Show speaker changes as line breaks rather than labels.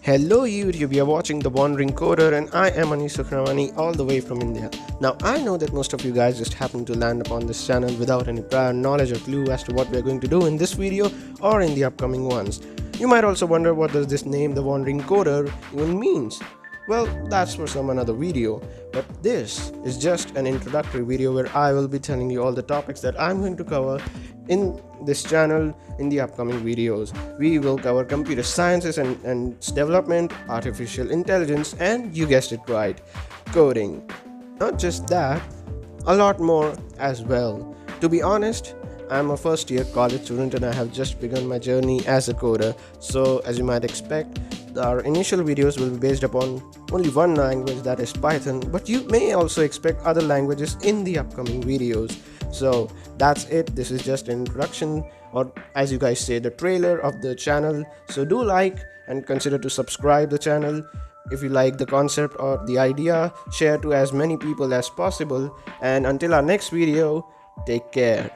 Hello YouTube, you're watching The Wandering Coder and I am Anish all the way from India. Now I know that most of you guys just happen to land upon this channel without any prior knowledge or clue as to what we're going to do in this video or in the upcoming ones. You might also wonder what does this name The Wandering Coder even means. Well, that's for some another video, but this is just an introductory video where I will be telling you all the topics that I'm going to cover in this channel in the upcoming videos. We will cover computer sciences and its development, artificial intelligence, and you guessed it right, coding. Not just that, a lot more as well. To be honest, I'm a first year college student and I have just begun my journey as a coder, so as you might expect, our initial videos will be based upon only one language, that is Python, but you may also expect other languages in the upcoming videos. So that's it. This is just an introduction, or as you guys say, the trailer of the channel. So do like and consider to subscribe the channel. If you like the concept or the idea, share to as many people as possible, and until our next video, take care.